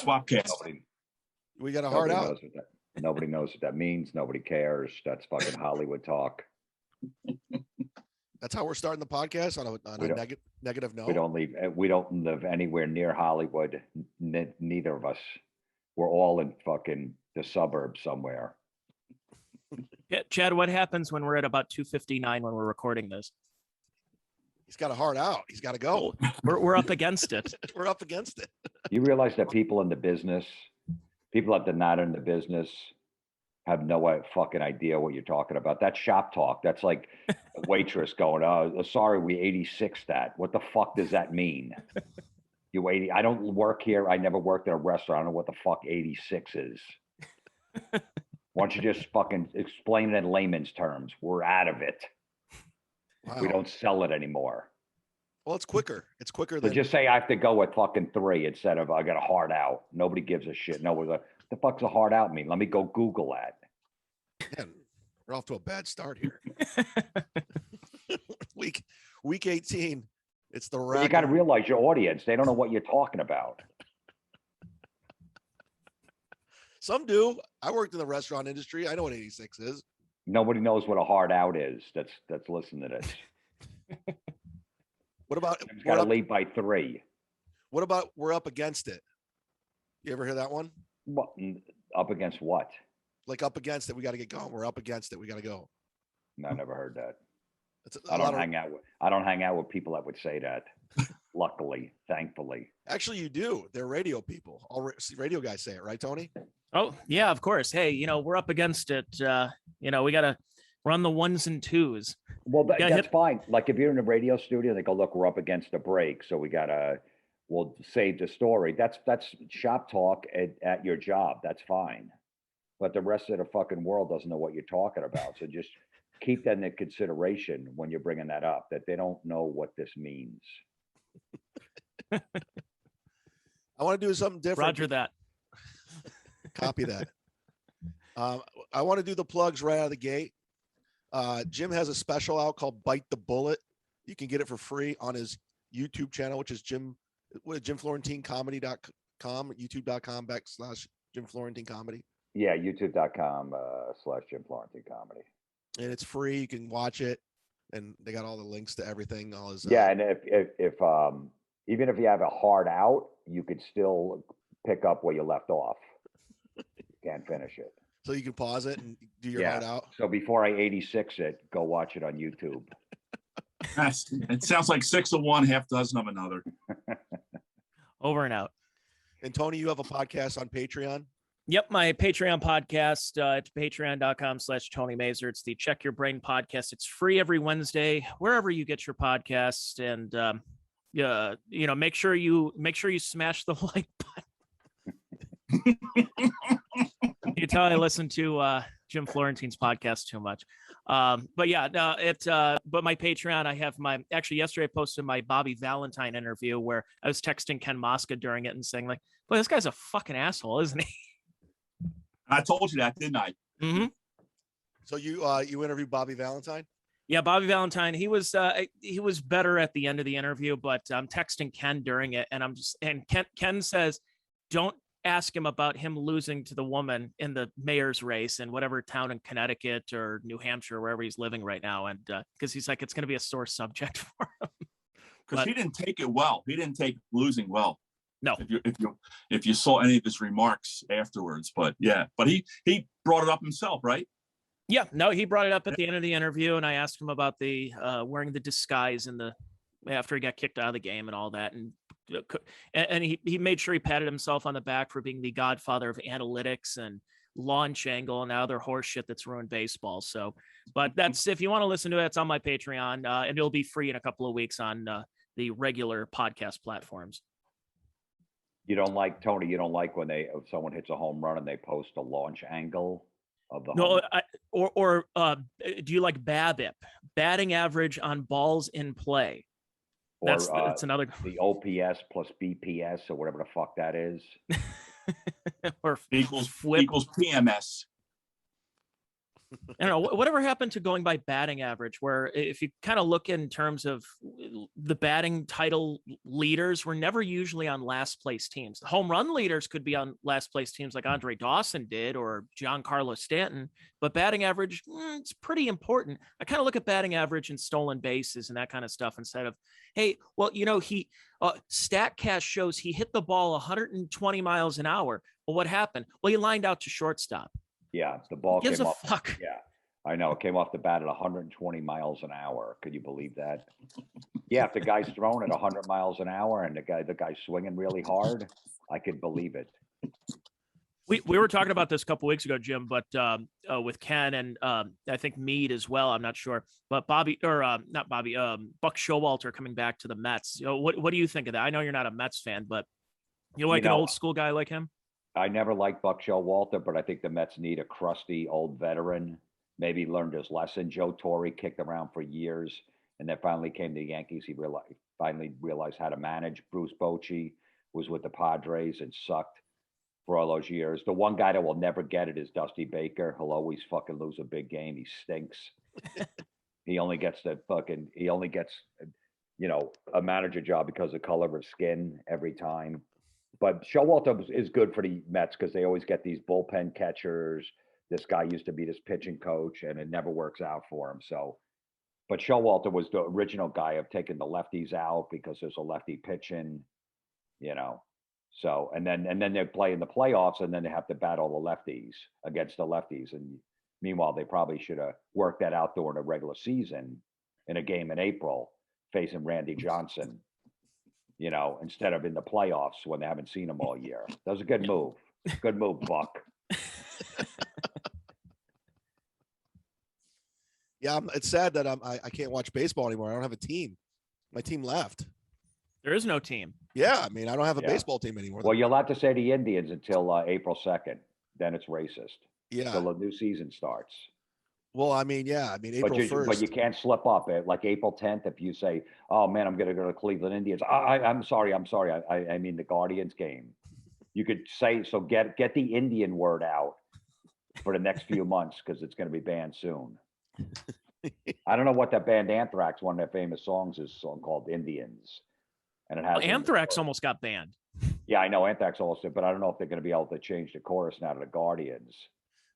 Swapcast. We got a hard out. Nobody knows what that means. Nobody cares. That's fucking Hollywood talk. That's how we're starting the podcast on a negative note. We don't live anywhere near Hollywood. Neither of us. We're all in fucking the suburbs somewhere. Yeah, Chad, what happens when we're at about 2:59 when we're recording this? He's got a hard out. He's got to go. We're up against it. We're up against it. You realize that people in the business, people that are not in the business, have no fucking idea what you're talking about. That's shop talk. That's like a waitress going, "Oh, sorry, we 86 that." What the fuck does that mean? You 80? I don't work here. I never worked in a restaurant. I don't know what the fuck 86 is. Why don't you just fucking explain it in layman's terms? We're out of it. Wow. We don't sell it anymore. Well, it's quicker. It's quicker than. So just say I have to go with fucking 3 instead of I got a hard out. Nobody gives a shit. Nobody's like, what the fuck's a hard out mean? Let me go Google that. Man, we're off to a bad start here. Week 18. It's the you got to realize your audience. They don't know what you're talking about. Some do. I worked in the restaurant industry. I know what 86 is. Nobody knows what a hard out is. That's listening to this. What about got to lead by 3? What about we're up against it? You ever hear that one? What, up against what? Like up against it, we got to get going. We're up against it. We got to go. No, I never heard that. I don't hang out with people that would say that. Luckily, thankfully. Actually, you do. They're radio people. All radio guys say it, right, Tony? Oh, yeah, of course. Hey, we're up against it. We got to run the 1s and 2s. Well, that's fine. Like if you're in a radio studio, they go, look, we're up against a break. So we'll save the story. That's shop talk at your job. That's fine. But the rest of the fucking world doesn't know what you're talking about. So just keep that in consideration when you're bringing that up, that they don't know what this means. I want to do something different. Roger that. Copy that. I want to do the plugs right out of the gate. Jim has a special out called Bite the Bullet. You can get it for free on his YouTube channel, which is JimFlorentineComedy.com, youtube.com/Jim Florentine Comedy. Yeah, youtube.com/Jim Florentine Comedy. And it's free. You can watch it. And they got all the links to everything. All his and if even if you have a hard out, you could still pick up where you left off. You can't finish it. So you can pause it and do your hard out. So before I 86 it, go watch it on YouTube. It sounds like 6 of one, half dozen of another. Over and out. And Tony, you have a podcast on Patreon? Yep, my Patreon podcast, it's patreon.com/Tony Mazer. It's the Check Your Brain podcast. It's free every Wednesday, wherever you get your podcasts. And make sure you smash the like button. You tell I listen to Jim Florentine's podcast too much. But my Patreon, I have yesterday I posted my Bobby Valentine interview where I was texting Ken Mosca during it and saying like, boy, this guy's a fucking asshole, isn't he? I told you that, didn't I? Mm-hmm. So you interviewed Bobby Valentine? Yeah, Bobby Valentine. He was better at the end of the interview, but I'm texting Ken during it, and Ken says, don't ask him about him losing to the woman in the mayor's race in whatever town in Connecticut or New Hampshire, wherever he's living right now, and because he's like, it's going to be a sore subject for him. Because he didn't take it well. He didn't take losing well. No. If you saw any of his remarks afterwards, but he brought it up himself, right? Yeah, no, he brought it up at the end of the interview, and I asked him about the wearing the disguise after he got kicked out of the game and all that, and he made sure he patted himself on the back for being the godfather of analytics and launch angle and other horse shit that's ruined baseball. So, but that's, if you want to listen to it, it's on my Patreon, and it'll be free in a couple of weeks on the regular podcast platforms. You don't like, Tony, when someone hits a home run and they post a launch angle of the home run? Do you like BABIP, batting average on balls in play? Or that's another, the OPS plus BPS or whatever the fuck that is. Or equals PMS. I don't know, whatever happened to going by batting average, where if you kind of look in terms of the batting title leaders, were never usually on last place teams. The home run leaders could be on last place teams like Andre Dawson did or Giancarlo Stanton, but batting average, it's pretty important. I kind of look at batting average and stolen bases and that kind of stuff instead of, hey, well, StatCast shows he hit the ball 120 miles an hour. Well, what happened? Well, he lined out to shortstop. Yeah, the ball Gives came a off. fuck. Yeah, I know. It came off the bat at 120 miles an hour. Could you believe that? Yeah, if the guy's throwing at 100 miles an hour and the guy's swinging really hard, I could believe it. We were talking about this a couple weeks ago, Jim, but with Ken and I think Meade as well. I'm not sure, but Buck Showalter coming back to the Mets. What do you think of that? I know you're not a Mets fan, but you like an old school guy like him? I never liked Buck Showalter, but I think the Mets need a crusty old veteran. Maybe learned his lesson. Joe Torre kicked around for years, and then finally came to the Yankees. He finally realized how to manage. Bruce Bochy was with the Padres and sucked for all those years. The one guy that will never get it is Dusty Baker. He'll always fucking lose a big game. He stinks. He only gets a manager job because of color of his skin every time. But Showalter is good for the Mets because they always get these bullpen catchers. This guy used to be this pitching coach, and it never works out for him. So, but Showalter was the original guy of taking the lefties out because there's a lefty pitching, So, and then they play in the playoffs, and then they have to battle the lefties against the lefties. And meanwhile, they probably should have worked that out during a regular season in a game in April, facing Randy Johnson. Instead of in the playoffs when they haven't seen him all year. That was a good move. Good move, Buck. Yeah, it's sad that I can't watch baseball anymore. I don't have a team. My team left. There is no team. Yeah, I mean, I don't have a baseball team anymore. Well, you're allowed to say the Indians until April 2nd. Then it's racist. Yeah. Until the new season starts. Well, I mean, April 1st. But you can't slip up. Like April 10th, if you say, oh, man, I'm going to go to Cleveland Indians. I'm sorry. I mean the Guardians game. You could say, so get the Indian word out for the next few months because it's going to be banned soon. I don't know what that band Anthrax, one of their famous songs is a song called Indians. And it has Anthrax almost got banned. Yeah, I know Anthrax also, but I don't know if they're going to be able to change the chorus now to the Guardians.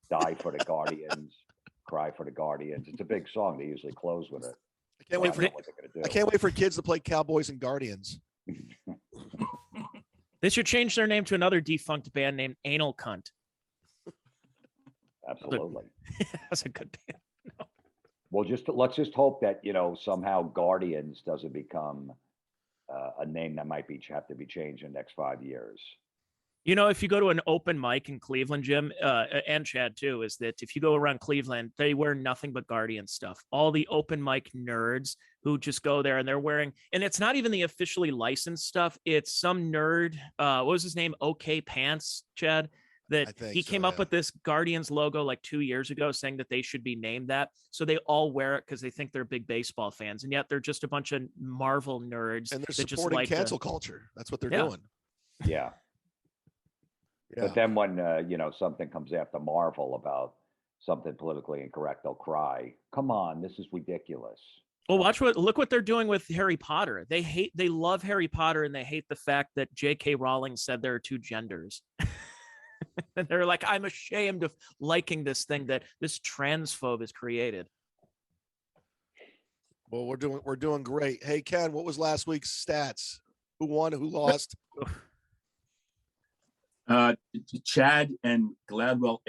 Die for the Guardians. Cry for the Guardians. It's a big song. They usually close with it. I can't wait for kids to play Cowboys and Guardians. They should change their name to another defunct band named Anal Cunt. Absolutely. That's a good band. No. Well, let's just hope that somehow Guardians doesn't become a name that might have to be changed in the next 5 years. If you go to an open mic in Cleveland, Jim, and Chad too, is that if you go around Cleveland, they wear nothing but Guardian stuff. All the open mic nerds who just go there and they're wearing, and it's not even the officially licensed stuff. It's some nerd. What was his name? OK Pants, Chad. That he came up with this Guardians logo like 2 years ago, saying that they should be named that. So they all wear it because they think they're big baseball fans, and yet they're just a bunch of Marvel nerds. And they're supporting cancel culture. That's what they're doing. Yeah. Yeah. But then when something comes after Marvel about something politically incorrect, they'll cry. Come on, this is ridiculous. Well, look what they're doing with Harry Potter. They love Harry Potter and they hate the fact that J.K. Rowling said there are two genders. And they're like, I'm ashamed of liking this thing that this transphobe has created. Well, we're doing great. Hey, Ken, what was last week's stats? Who won? Who lost? Chad and Gladwell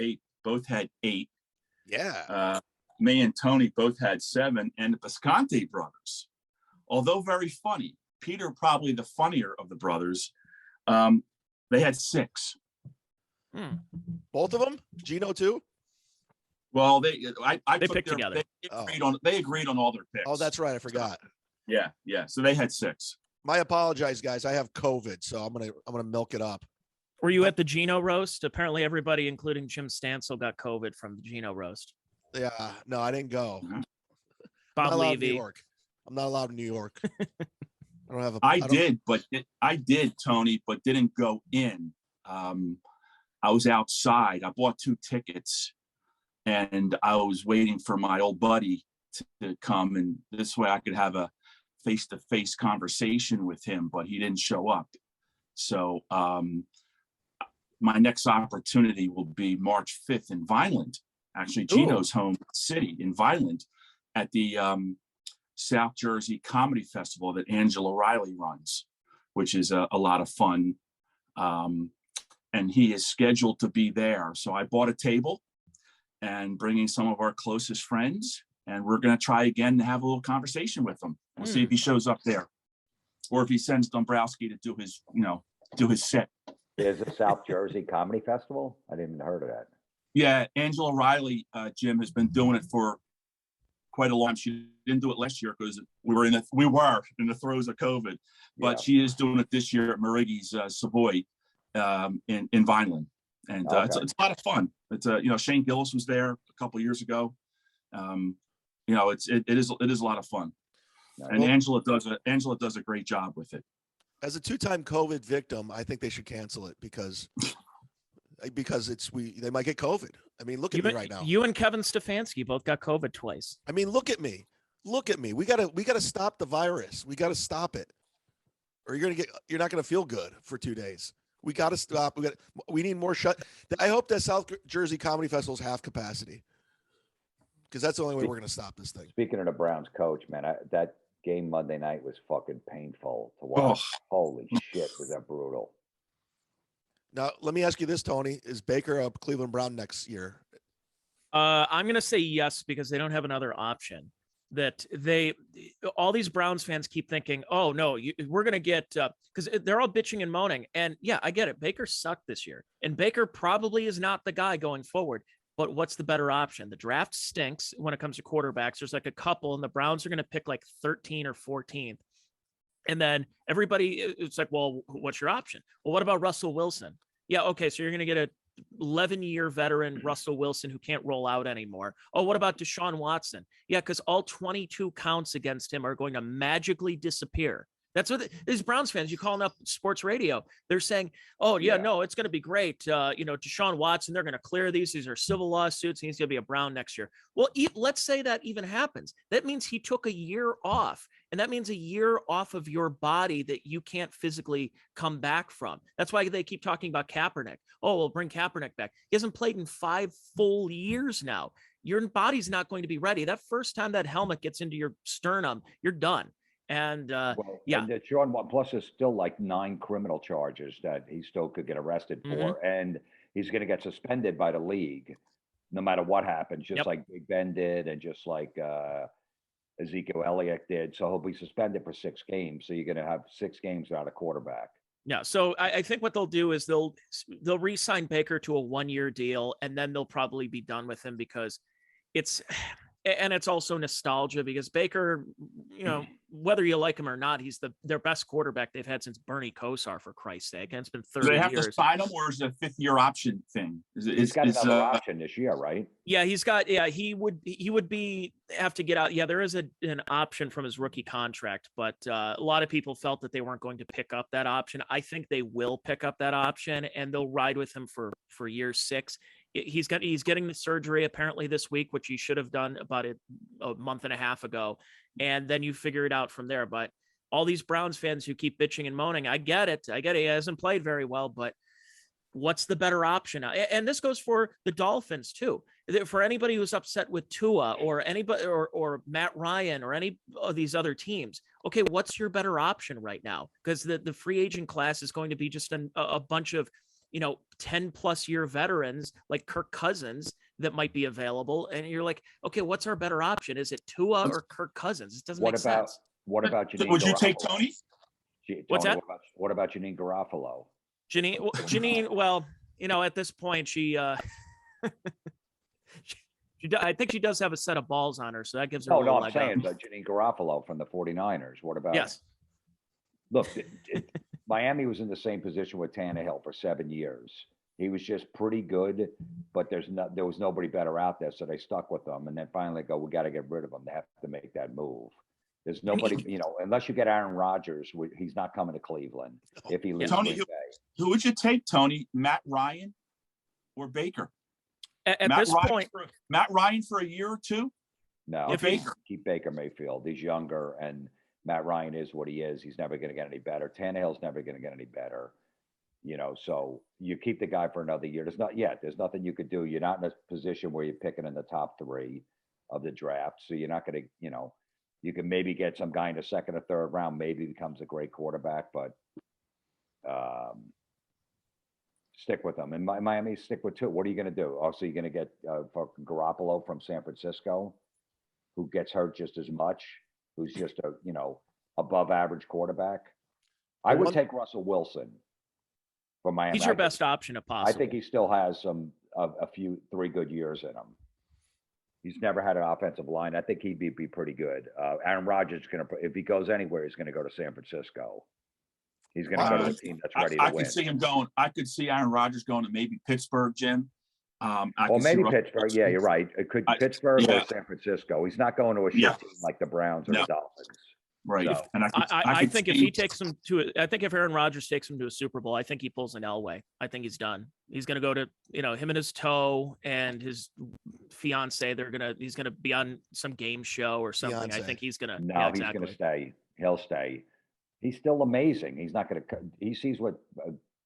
both had 8. Yeah. Me and Tony both had 7, and the Piscante brothers, although very funny, Peter probably the funnier of the brothers, they had 6. Both of them? Gino too? Well, they picked together. They agreed on all their picks. Oh, that's right. I forgot. Yeah. So they had 6. My apologize, guys. I have COVID, so I'm gonna milk it up. Were you at the Gino roast? Apparently, everybody, including Jim Stansel, got COVID from the Gino roast. Yeah, no, I didn't go. Mm-hmm. Bob Levy. New York. I'm not allowed in New York. I don't have a. I did, Tony, but didn't go in. I was outside. I bought 2 tickets. and I was waiting for my old buddy to come, and this way I could have a face-to-face conversation with him, but he didn't show up. So my next opportunity will be March 5th in Vineland, actually Gino's home city in Vineland, at the South Jersey Comedy Festival that Angela Riley runs, which is a lot of fun. And he is scheduled to be there. So I bought a table and bringing some of our closest friends, and we're going to try again to have a little conversation with him. We'll see if he shows up there, or if he sends Dombrowski to do his set. There's a South Jersey Comedy Festival? I didn't even heard of that. Yeah, Angela Riley, Jim, has been doing it for quite a long. She didn't do it last year because we were in the throes of COVID, but she is doing it this year at Marigi's Savoy in Vineland, and it's a lot of fun. It's Shane Gillis was there a couple of years ago. It is a lot of fun, and Angela does a great job with it. As a two-time COVID victim, I think they should cancel it because they might get COVID. I mean, look at me right now. You and Kevin Stefanski both got COVID twice. I mean, look at me. We gotta stop the virus. We gotta stop it, or you're not gonna feel good for 2 days. We gotta stop. We need more I hope that South Jersey Comedy Festival is half capacity, because that's the only way we're gonna stop this thing. Speaking of the Browns coach, man, that game Monday night was fucking painful to watch. Holy shit, was that brutal. Now, let me ask you this, Tony. Is Baker a Cleveland Brown next year? I'm going to say yes, because they don't have another option. That all these Browns fans keep thinking, oh, no, we're going to get, because they're all bitching and moaning. And yeah, I get it. Baker sucked this year. And Baker probably is not the guy going forward. But what's the better option? The draft stinks when it comes to quarterbacks. There's like a couple, and the Browns are going to pick like 13 or 14th. And then everybody, it's like, well, what's your option? Well, what about Russell Wilson? Yeah, okay, so you're going to get a 11-year veteran Russell Wilson who can't roll out anymore. Oh, what about Deshaun Watson? Yeah, because all 22 counts against him are going to magically disappear. That's what these Browns fans, you calling up sports radio, they're saying, oh, yeah, no, it's going to be great. Deshaun Watson, they're going to clear these. These are civil lawsuits. And he's going to be a Brown next year. Well, let's say that even happens. That means he took a year off. And that means a year off of your body that you can't physically come back from. That's why they keep talking about Kaepernick. Oh, we'll bring Kaepernick back. He hasn't played in 5 full years now. Your body's not going to be ready. That first time that helmet gets into your sternum, you're done. And and Sean, plus there's still like 9 criminal charges that he still could get arrested for, and he's going to get suspended by the league, no matter what happens. Just like Big Ben did, and just like Ezekiel Elliott did. So he'll be suspended for 6 games. So you're going to have 6 games without a quarterback. Yeah. So I think what they'll do is they'll re-sign Baker to a 1-year deal, and then they'll probably be done with him, because it's also nostalgia, because Baker, whether you like him or not, he's their best quarterback they've had since Bernie Kosar, for Christ's sake. And it's been 30 years. Do they have to sign him, or is it a 5th-year option thing? He's got another option this year, right? Yeah, he would have to get out. Yeah, there is an option from his rookie contract, but a lot of people felt that they weren't going to pick up that option. I think they will pick up that option, and they'll ride with him for year 6. He's getting the surgery apparently this week, which he should have done about a month and a half ago. And then you figure it out from there. But all these Browns fans who keep bitching and moaning, I get it. He hasn't played very well, but what's the better option? And this goes for the Dolphins too. For anybody who's upset with Tua or anybody or Matt Ryan or any of these other teams, okay, what's your better option right now? Because the free agent class is going to be just a bunch of 10+ year veterans like Kirk Cousins that might be available. And you're like, okay, what's our better option? Is it Tua or Kirk Cousins? It doesn't make sense. What about Janine? Would you Garofalo? take Tony? What's that? What about Janine Garofalo? Janine, well, at this point, I think she does have a set of balls on her, so that gives her a I'm saying Janine Garofalo from the 49ers. What about? Yes. Look, Miami was in the same position with Tannehill for 7 years. He was just pretty good, but there was nobody better out there, so they stuck with him. And then finally go, we got to get rid of him. They have to make that move. There's nobody, unless you get Aaron Rodgers, he's not coming to Cleveland if he leaves. Tony, who would you take, Tony? Matt Ryan or Baker? at this point, Matt Ryan for a year or two. No, If Baker. keep Baker Mayfield. He's younger, and Matt Ryan is what he is. He's never going to get any better. Tannehill's never going to get any better. So you keep the guy for another year. There's nothing you could do. You're not in a position where you're picking in the top 3 of the draft. So you're not going to, you can maybe get some guy in the 2nd or 3rd round, maybe becomes a great quarterback, but stick with them. And Miami, stick with 2. What are you going to do? Also, you're going to get fucking Garoppolo from San Francisco, who gets hurt just as much, who's just a, above average quarterback. I would take Russell Wilson for Miami. He's your best option if possible. I think he still has a few 3 good years in him. He's never had an offensive line. I think he'd be pretty good. Aaron Rodgers is going to, if he goes anywhere, he's going to go to San Francisco. He's going to go to a team that's ready to win. I could see him going. I could see Aaron Rodgers going to maybe Pittsburgh, Jim. Maybe Pittsburgh. Yeah, you're right. It could Pittsburgh or San Francisco. He's not going to a shit team like the Browns or the Dolphins. Right. So, and I think if he takes him if Aaron Rodgers takes him to a Super Bowl, I think he pulls an Elway. I think he's done. He's going to go to, him and his toe and his fiance. He's going to be on some game show or something. Fiancé. I think he's going to. No, yeah, he's exactly. going to stay. He'll stay. He's still amazing. He's not going to. He sees what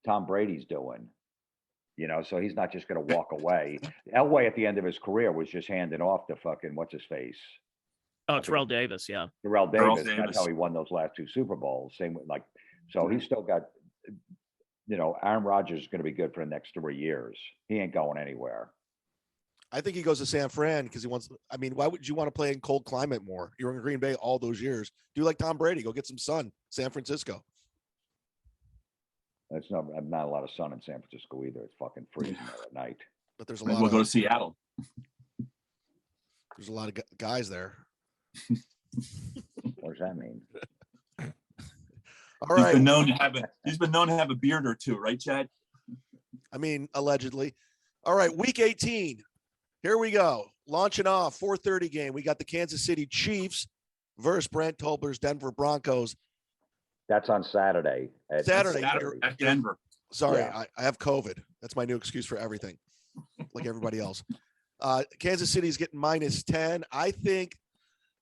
Tom Brady's doing. So he's not just going to walk away. Elway at the end of his career was just handing off to fucking what's his face. Oh, Terrell Davis, yeah. Terrell Davis. That's how he won those last 2 Super Bowls. Same with so he's still got, Aaron Rodgers is going to be good for the next 3 years. He ain't going anywhere. I think he goes to San Fran because he wants. I mean, why would you want to play in cold climate more? You're in Green Bay all those years. Do like Tom Brady. Go get some sun. San Francisco. It's not a lot of sun in San Francisco either. It's fucking freezing there at night. But there's a Maybe lot. We'll go to Seattle. There's a lot of guys there. What does that mean? All right. He's been known to have a beard or 2, right, Chad? I mean, allegedly. All right, week 18. Here we go. Launching off 4:30 game. We got the Kansas City Chiefs versus Brent Tolber's Denver Broncos. That's on Saturday. Saturday at Denver. Sorry, Yeah. I have COVID. That's my new excuse for everything, like everybody else. Kansas City's getting -10. I think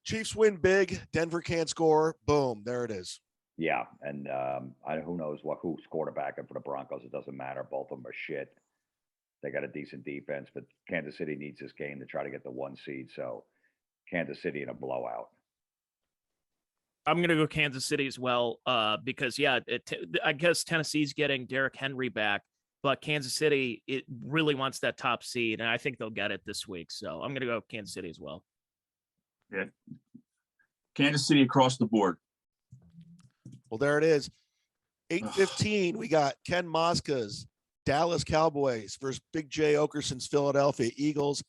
Chiefs win big. Denver can't score. Boom. There it is. Yeah, and who knows who's quarterbacking for the Broncos? It doesn't matter. Both of them are shit. They got a decent defense, but Kansas City needs this game to try to get the 1 seed. So Kansas City in a blowout. I'm going to go Kansas City as well because, I guess Tennessee's getting Derrick Henry back, but Kansas City, it really wants that top seed, and I think they'll get it this week. So I'm going to go Kansas City as well. Yeah. Kansas City across the board. Well, there it is. 8:15. We got Ken Mosca's Dallas Cowboys versus Big J Okerson's Philadelphia Eagles.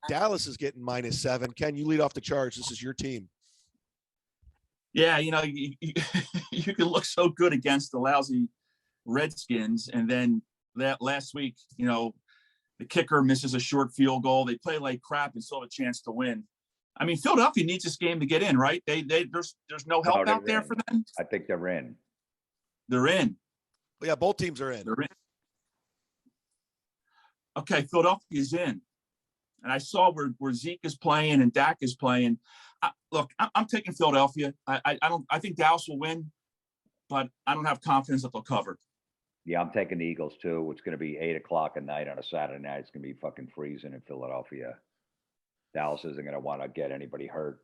Dallas is getting -7. Ken, you lead off the charge. This is your team. Yeah, you can look so good against the lousy Redskins, and then that last week, the kicker misses a short field goal. They play like crap and still have a chance to win. I mean, Philadelphia needs this game to get in, right? There's no help out there for them. I think they're in. They're in. Well, yeah, both teams are in. They're in. Okay, Philadelphia's in. And I saw where Zeke is playing and Dak is playing. I'm taking Philadelphia. I think Dallas will win, but I don't have confidence that they'll cover. Yeah, I'm taking the Eagles too. It's going to be 8:00 at night on a Saturday night. It's going to be fucking freezing in Philadelphia. Dallas isn't going to want to get anybody hurt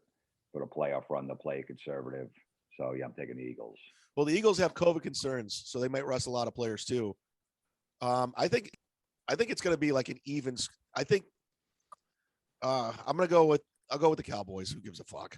for the playoff run. They'll play conservative. So yeah, I'm taking the Eagles. Well, the Eagles have COVID concerns, so they might rest a lot of players too. I think it's going to be like an even. I think I'll go with the Cowboys. Who gives a fuck?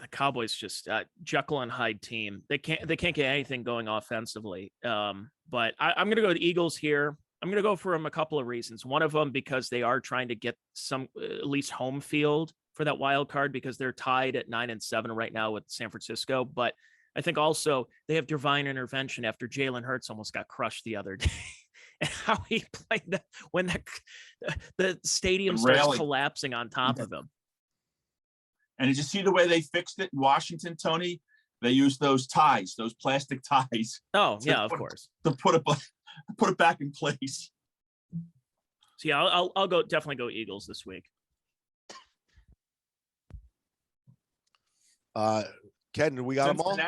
The Cowboys just Jekyll and Hyde team. They can't get anything going offensively. But I'm going to go with the Eagles here. I'm going to go for them a couple of reasons. One of them because they are trying to get some at least home field for that wild card because they're tied at 9-7 right now with San Francisco. But I think also they have divine intervention after Jalen Hurts almost got crushed the other day. And how he played when the stadium starts collapsing on top of him. And did you see the way they fixed it in Washington, Tony? They used those ties, those plastic ties. Oh, yeah, of course. To put it back in place. So yeah, I'll definitely go Eagles this week. Ken, we got them all?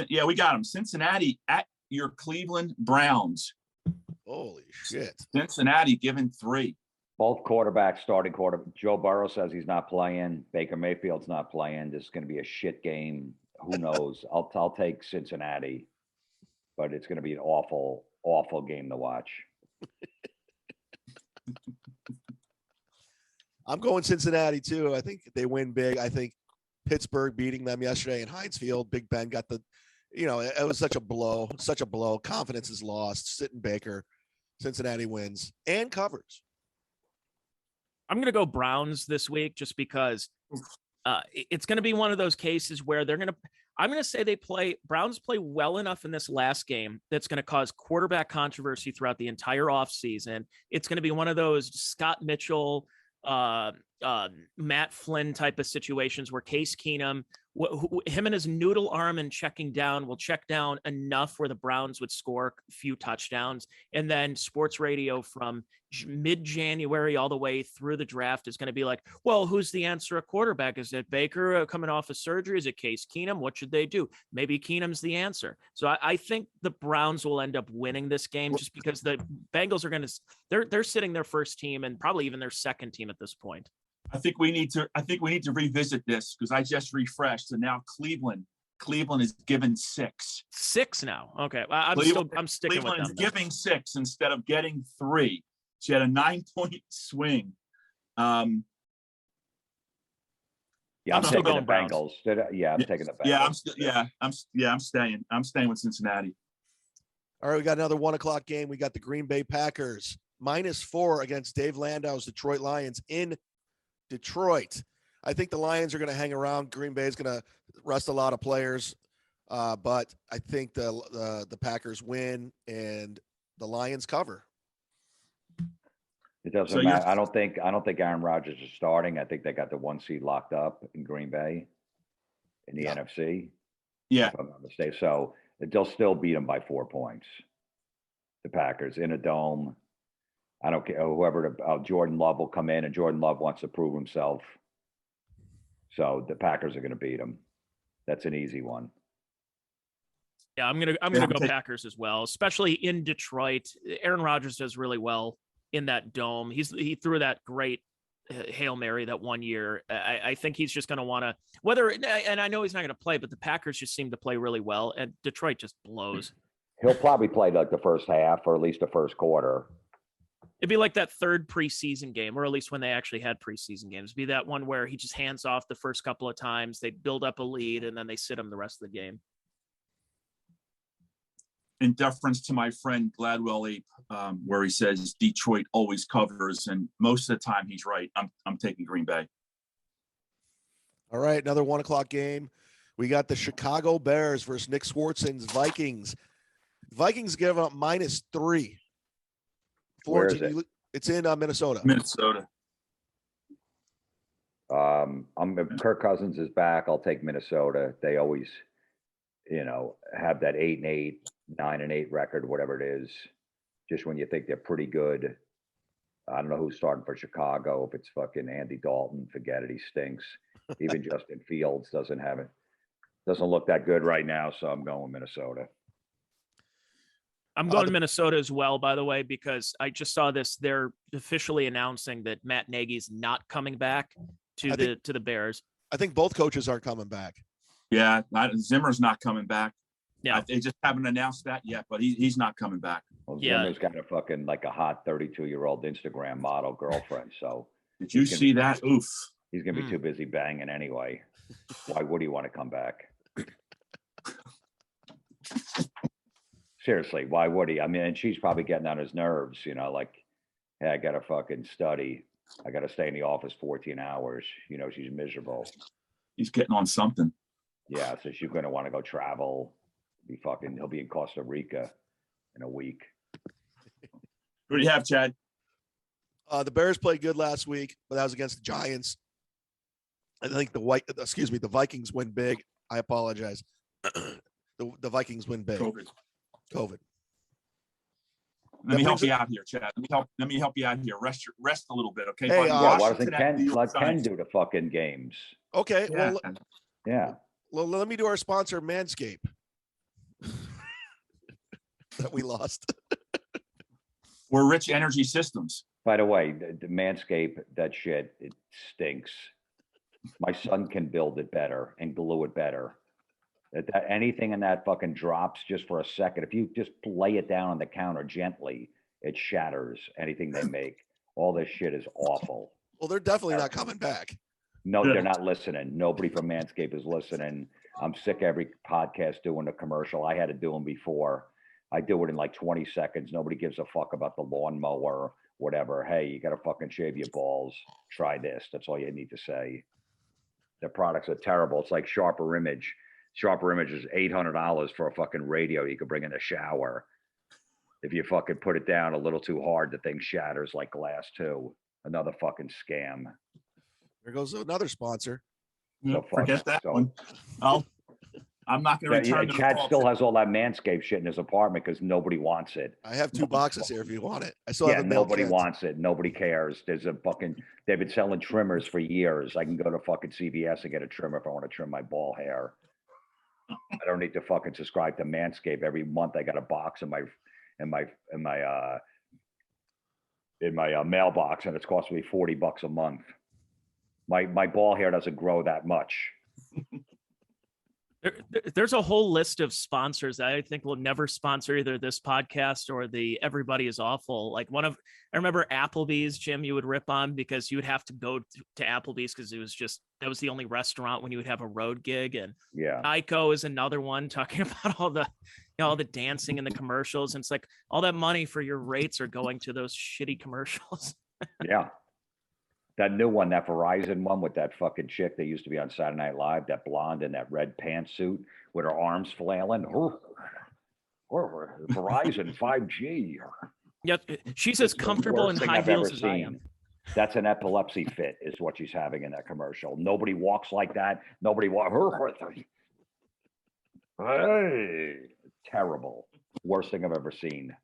Yeah, we got them. Cincinnati at your Cleveland Browns. Holy shit. Cincinnati giving 3. Both quarterbacks, starting quarterback. Joe Burrow says he's not playing. Baker Mayfield's not playing. This is going to be a shit game. Who knows? I'll take Cincinnati, but it's going to be an awful, awful game to watch. I'm going Cincinnati too. I think they win big. I think Pittsburgh beating them yesterday in Heinz Field. Big Ben got the, it was such a blow. Confidence is lost. Sitting Baker. Cincinnati wins and covers. I'm going to go Browns this week just because it's going to be one of those cases where I'm going to say Browns play well enough in this last game that's going to cause quarterback controversy throughout the entire offseason. It's going to be one of those Scott Mitchell, Matt Flynn type of situations where Case Keenum, him and his noodle arm and checking down will check down enough where the Browns would score a few touchdowns. And then sports radio from mid-January all the way through the draft is going to be like, well, who's the answer at quarterback? Is it Baker coming off of surgery? Is it Case Keenum? What should they do? Maybe Keenum's the answer. So I think the Browns will end up winning this game just because the Bengals are they're sitting their first team and probably even their second team at this point. I think we need to revisit this because I just refreshed, and now Cleveland is given 6. 6 now. Okay, I'm sticking Cleveland with them. Is giving 6 instead of getting 3. She had a 9-point swing. Yeah, I'm taking the Bengals. I'm taking the Bengals. I'm staying. I'm staying with Cincinnati. All right, we got another 1:00 game. We got the Green Bay Packers -4 against Dave Landau's Detroit Lions in Detroit. I think the Lions are going to hang around. Green Bay is going to rest a lot of players, but I think the Packers win and the Lions cover. It doesn't matter. I don't think Aaron Rodgers is starting. I think they got the 1 seed locked up in Green Bay in the NFC. Yeah, if I'm not mistaken. So they'll still beat them by 4 points. The Packers in a dome. I don't care whoever Jordan Love will come in, and Jordan Love wants to prove himself. So the Packers are going to beat him. That's an easy one. Yeah, I'm gonna go Packers as well, especially in Detroit. Aaron Rodgers does really well in that dome. He threw that great Hail Mary that one year. I think he's just going to want to and I know he's not going to play, but the Packers just seem to play really well, and Detroit just blows. He'll probably play like the first half or at least the first quarter. It'd be like that third preseason game, or at least when they actually had preseason games. It'd be that one where he just hands off the first couple of times, they build up a lead, and then they sit him the rest of the game. In deference to my friend Gladwell Ape, where he says Detroit always covers, and most of the time he's right. I'm taking Green Bay. All right, another 1:00 game. We got the Chicago Bears versus Nick Swartzen's Vikings. Vikings give up -3. Where is it? It's in Minnesota. Minnesota. Kirk Cousins is back. I'll take Minnesota. They always, have that 8-8, 9-8 record, whatever it is. Just when you think they're pretty good. I don't know who's starting for Chicago. If it's fucking Andy Dalton, forget it. He stinks. Even Justin Fields doesn't look that good right now. So I'm going Minnesota. I'm going Minnesota as well, by the way, because I just saw this. They're officially announcing that Matt Nagy's not coming back to the Bears. I think both coaches are coming back. Yeah, Zimmer's not coming back. Yeah, they just haven't announced that yet, but he's not coming back. Well, Zimmer's got a fucking like a hot 32-year-old Instagram model girlfriend. So did you see that? Oof. He's gonna be too busy banging anyway. Why would he want to come back? Seriously, why would he? I mean, and she's probably getting on his nerves, like, hey, I got to fucking study. I got to stay in the office 14 hours. She's miserable. He's getting on something. Yeah, so she's going to want to go travel. He'll be in Costa Rica in a week. Who do you have, Chad? The Bears played good last week, but that was against the Giants. I think the Vikings win big. I apologize. The Vikings win big. COVID. Let me help you out here, Chad. Let me help you out here. Rest a little bit, okay? Hey, Yeah, why doesn't Washington at New Ken York let Ken Giants. do the fucking games? Okay. Yeah. Well, let me do our sponsor, Manscaped. That we lost. We're Rich Energy Systems. By the way, the Manscaped, that shit, it stinks. My son can build it better and glue it better. That anything in that fucking drops just for a second. If you just lay it down on the counter gently, it shatters anything they make. All this shit is awful. Well, they're definitely not coming back. No, they're not listening. Nobody from Manscaped is listening. I'm sick of every podcast doing a commercial. I had to do them before. I do it in like 20 seconds. Nobody gives a fuck about the lawnmower, whatever. Hey, you got to fucking shave your balls. Try this. That's all you need to say. Their products are terrible. It's like Sharper Image. Sharper Image is $800 for a fucking radio you could bring in the shower. If you fucking put it down a little too hard, the thing shatters like glass too. Another fucking scam. There goes another sponsor. So Forget that one. I'm not going to return the Chad call. still has all that Manscaped shit in his apartment because nobody wants it. I have 2 boxes here if you want it. I still Yeah, have a mail nobody Ken's. wants it. Nobody cares. There's a fucking, they've been selling trimmers for years. I can go to fucking CVS and get a trimmer if I want to trim my ball hair. I don't need to fucking subscribe to Manscaped every month. I got a box in my mailbox, and it's costing me $40 a month. My ball hair doesn't grow that much. There's a whole list of sponsors that I think will never sponsor either this podcast or the Everybody is Awful. Like I remember Applebee's, Jim, you would rip on because you would have to go to Applebee's because that was the only restaurant when you would have a road gig. And Yeah, Ico is another one talking about all the dancing in the commercials. And it's like all that money for your rates are going to those shitty commercials. yeah. That new one, that Verizon one with that fucking chick that used to be on Saturday Night Live, that blonde in that red pantsuit with her arms flailing. Verizon 5G. Yeah, she's as comfortable in high heels as I am. That's an epilepsy fit, is what she's having in that commercial. Nobody walks like that. Nobody walks. Hey, terrible. Worst thing I've ever seen.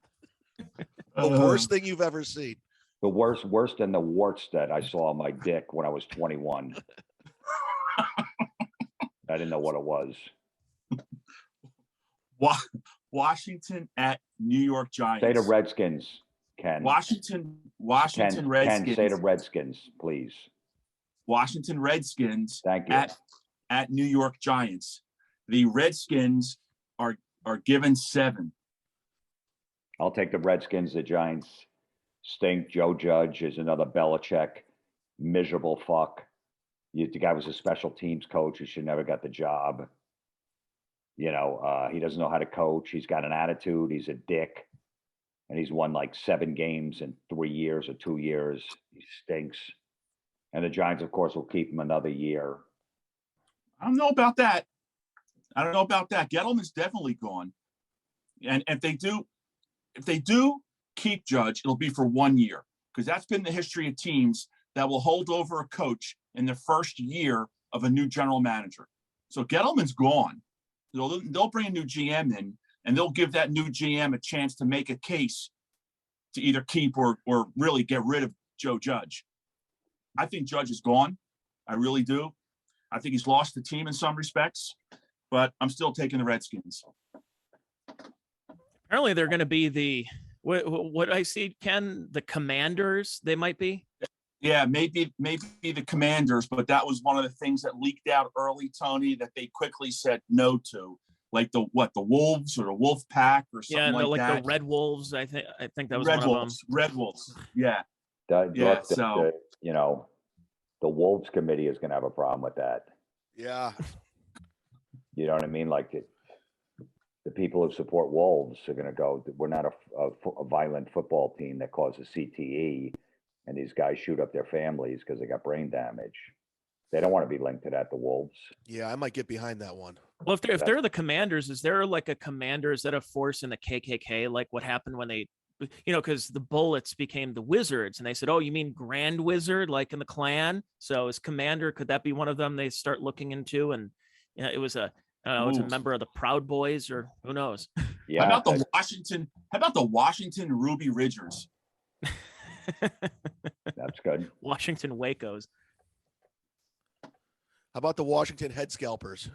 The worst thing you've ever seen. The worse than the warts that I saw on my dick when I was 21. I didn't know what it was. Washington at New York Giants. Say the Redskins, Ken. Washington Ken, Redskins. say the Redskins, please. Washington Redskins. Thank you. At New York Giants. The Redskins are given 7. I'll take the Redskins. The Giants stink. Joe Judge is another Belichick miserable fuck. The guy was a special teams coach. He should never got the job. He doesn't know how to coach. He's got an attitude. He's a dick. And he's won like 7 games in 3 years or 2 years. He stinks. And the Giants, of course, will keep him another year. I don't know about that. Gettleman's definitely gone. And if they do keep Judge, it'll be for 1 year, because that's been the history of teams that will hold over a coach in the first year of a new general manager. So Gettleman's gone. They'll bring a new GM in, and they'll give that new GM a chance to make a case to either keep or really get rid of Joe Judge. I think Judge is gone. I really do. I think he's lost the team in some respects, but I'm still taking the Redskins. Apparently they're going to be what I see, Ken, the Commanders, they might be. Yeah, maybe the Commanders, but that was one of the things that leaked out early, Tony, that they quickly said no to. Like the Wolves or the Wolf Pack or something like that. The Red Wolves. I think that was Red one Wolves. of them. Red Wolves. Yeah. The Wolves committee is going to have a problem with that. Yeah. You know what I mean? Like the people who support Wolves are going to go, we're not a violent football team that causes CTE, and these guys shoot up their families because they got brain damage. They don't want to be linked to that, the Wolves. Yeah, I might get behind that one. Well, if they're the Commanders, is there like a Commanders that a force in the KKK, like what happened when they, because the Bullets became the Wizards, and they said, oh, you mean Grand Wizard, like in the Klan? So as Commander, could that be one of them they start looking into? And it was a I don't know, it's a Ooh. member of the Proud Boys or who knows. Yeah. How about the Washington Ruby Ridgers? That's good. Washington Wacos. How about the Washington Head Scalpers?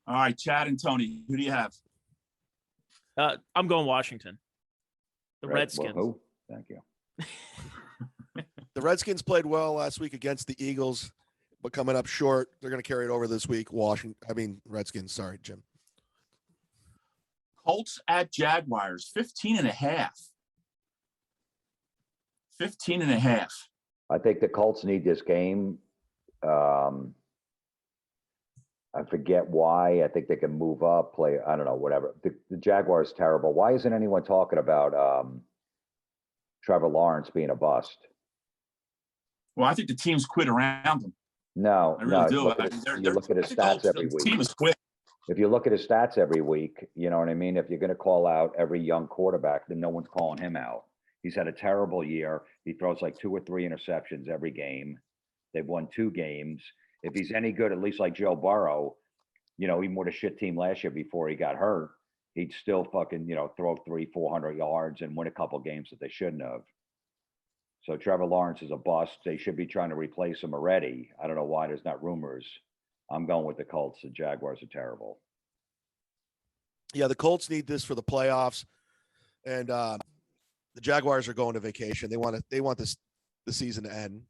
All right, Chad and Tony, who do you have? I'm going Washington. The Well, Redskins. who? Thank you. The Redskins played well last week against the Eagles, but coming up short. They're going to carry it over this week. Redskins. Sorry, Jim. Colts at Jaguars, 15.5. 15.5. I think the Colts need this game. I forget why. I think they can move up, play. I don't know, whatever. The Jaguars terrible. Why isn't anyone talking about Trevor Lawrence being a bust? Well, I think the team's quit around him. No, I really do. You look at his stats every week. The team is quit. If you look at his stats every week, you know what I mean? If you're going to call out every young quarterback, then no one's calling him out. He's had a terrible year. He throws like 2 or 3 interceptions every game. They've won 2 games. If he's any good, at least like Joe Burrow, you know, even with a shit team last year before he got hurt, he'd still fucking, you know, throw 300-400 yards and win a couple games that they shouldn't have. So Trevor Lawrence is a bust. They should be trying to replace him already. I don't know why there's not rumors. I'm going with the Colts. The Jaguars are terrible. Yeah, the Colts need this for the playoffs, and the Jaguars are going to vacation. They want the season to end.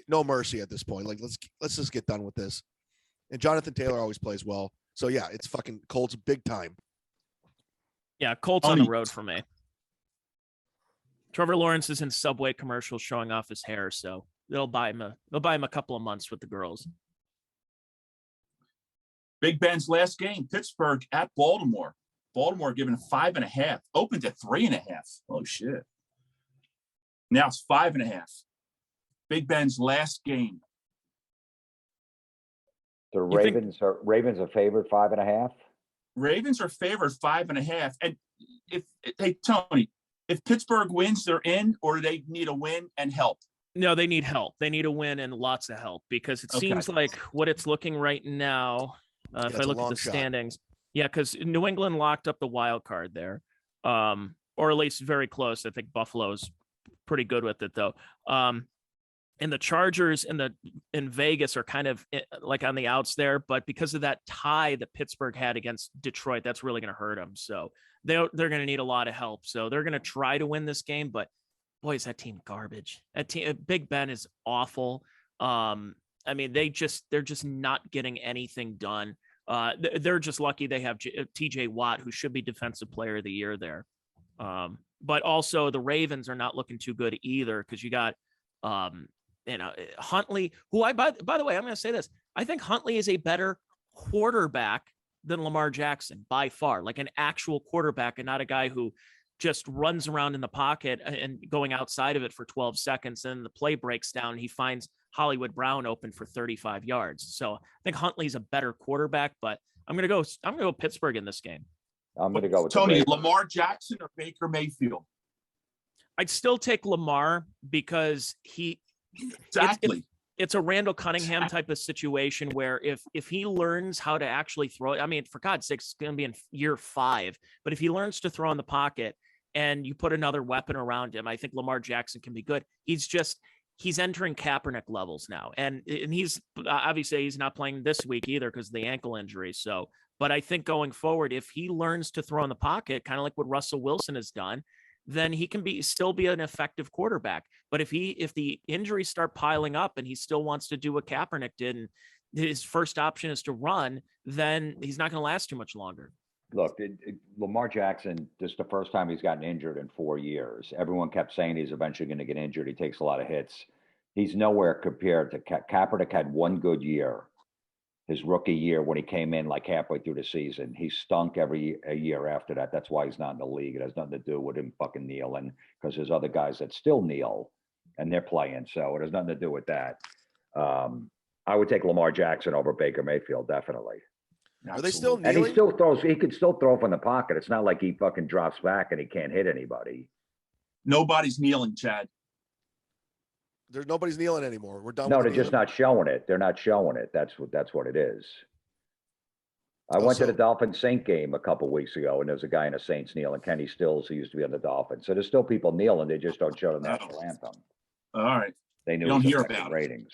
No mercy at this point. Like let's just get done with this. And Jonathan Taylor always plays well. So yeah, it's fucking Colts big time. Yeah, Colts on the road for me. Trevor Lawrence is in Subway commercials showing off his hair, so they'll buy him a couple of months with the girls. Big Ben's last game, Pittsburgh at Baltimore. Baltimore given 5.5, opened at 3.5. Oh shit! Now it's 5.5. Big Ben's last game. The Ravens are favored 5.5. Ravens are favored 5.5. And hey Tony, if Pittsburgh wins, they're in, or do they need a win and help? No, they need help. They need a win and lots of help because it seems like what it's looking right now. If I look at the standings, because New England locked up the wild card there, or at least very close. I think Buffalo's pretty good with it though. And the Chargers in Vegas are kind of like on the outs there, but because of that tie that Pittsburgh had against Detroit, that's really going to hurt them. So they're going to need a lot of help. So they're going to try to win this game, but boy, is that team garbage. That team, Big Ben is awful. I mean, they're just not getting anything done. They're just lucky they have TJ Watt, who should be Defensive Player of the Year there. But also the Ravens are not looking too good either because you got Huntley, who by the way, I'm going to say this. I think Huntley is a better quarterback than Lamar Jackson by far, like an actual quarterback and not a guy who just runs around in the pocket and going outside of it for 12 seconds. And the play breaks down. He finds Hollywood Brown open for 35 yards. So I think Huntley's a better quarterback, but I'm going to go Pittsburgh in this game. I'm going to go with Tony, Lamar Jackson or Baker Mayfield? I'd still take Lamar because it's a Randall Cunningham type of situation where if he learns how to actually throw it, I mean, for God's sake, it's going to be in year 5, but if he learns to throw in the pocket and you put another weapon around him, I think Lamar Jackson can be good. He's entering Kaepernick levels now. And he's obviously he's not playing this week either because of the ankle injury. So, but I think going forward, if he learns to throw in the pocket, kind of like what Russell Wilson has done, then he can still be an effective quarterback. But if the injuries start piling up and he still wants to do what Kaepernick did and his first option is to run, then he's not going to last too much longer. Look, Lamar Jackson, this is the first time he's gotten injured in 4 years. Everyone kept saying he's eventually going to get injured. He takes a lot of hits. He's nowhere compared to Kaepernick. Had one good year, his rookie year when he came in like halfway through the season. He stunk a year after that. That's why he's not in the league. It has nothing to do with him fucking kneeling because there's other guys that still kneel and they're playing. So it has nothing to do with that. I would take Lamar Jackson over Baker Mayfield, definitely. Are they still kneeling? And he still throws. He could still throw from the pocket. It's not like he fucking drops back and he can't hit anybody. Nobody's kneeling, Chad. Nobody's kneeling anymore. We're done. No, they're just not showing it. They're not showing it. That's what it is. I went to the Also- Dolphins Saint game a couple weeks ago, and there's a guy in the Saints kneeling, Kenny Stills, who used to be on the Dolphins. So there's still people kneeling. They just don't show the national anthem. All right. They knew You it don't was hear affecting about it. ratings.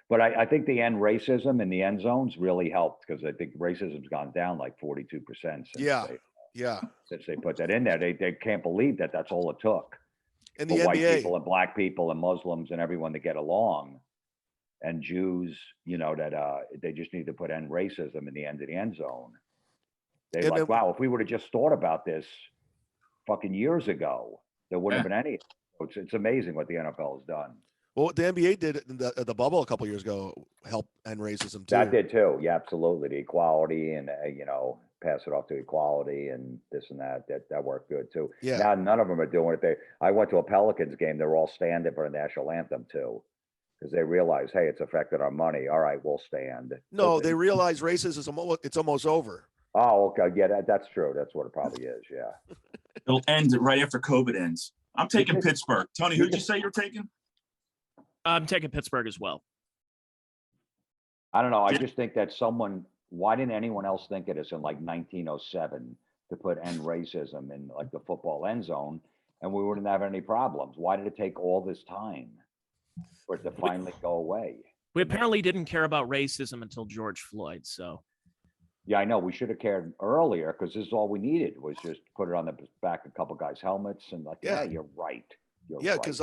But I think the end racism in the end zones really helped, because I think racism's gone down like 42% Yeah. Yeah. since they put that in there. They can't believe that that's all it took In for the white NBA, people and black people and Muslims and everyone to get along, and Jews, that they just need to put end racism in the end of the end zone. They're And like, then- wow, if we would have just thought about this fucking years ago, there wouldn't have been any. It's amazing what the NFL has done. well, what the NBA did in the bubble a couple years ago helped end racism too. That did too. Yeah, absolutely. The equality and, pass it off to equality and this and that. That worked good too. Yeah. Now none of them are doing it. I went to a Pelicans game. They were all standing for the national anthem too, because they realized, hey, it's affected our money. All right, we'll stand. No, they realize racism it's almost over. Oh, okay. Yeah, that's true. That's what it probably is. Yeah. It'll end right after COVID ends. I'm taking Pittsburgh. Tony, who'd you say you're taking? I'm taking Pittsburgh as well. I don't know. I Yeah. just think that why didn't anyone else think of this in like 1907 to put end racism in like the football end zone, and we wouldn't have any problems? Why did it take all this time for it to finally go away? We apparently didn't care about racism until George Floyd. So Yeah, I know. We should have cared earlier, because this is all we needed was just put it on the back of a couple guys' helmets and like, Yeah. yeah, you're right. You're Yeah, right. because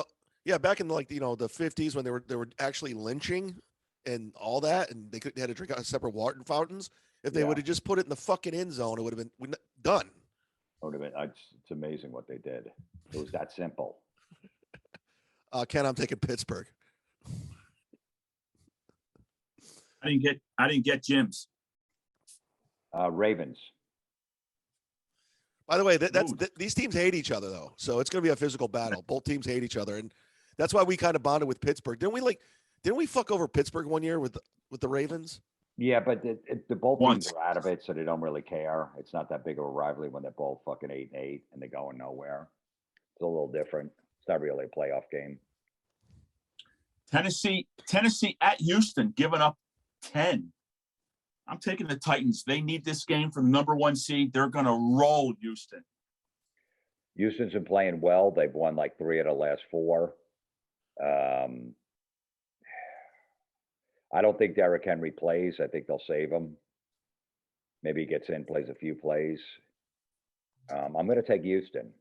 back in the 50s when they were actually lynching and all that, and they had to drink out of separate water fountains. If they Yeah. would have just put it in the fucking end zone, it would have been done. Would have been, it's amazing what they did. It was that simple. Ken, I'm taking Pittsburgh. I didn't get Jim's. Ravens. By the way, that's Ooh. these teams hate each other though, so it's going to be a physical battle. Both teams hate each other, and that's why we kind of bonded with Pittsburgh. Didn't we fuck over Pittsburgh one year with the Ravens? Yeah, but the both Once. teams are out of it, so they don't really care. It's not that big of a rivalry when they're both fucking 8-8 and they're going nowhere. It's a little different. It's not really a playoff game. Tennessee at Houston, giving up 10. I'm taking the Titans. They need this game for the number 1 seed. They're going to roll Houston. Houston's been playing well. They've won like 3 of the last 4. I don't think Derrick Henry plays. I think they'll save him. Maybe he gets in, plays a few plays. I'm going to take Houston.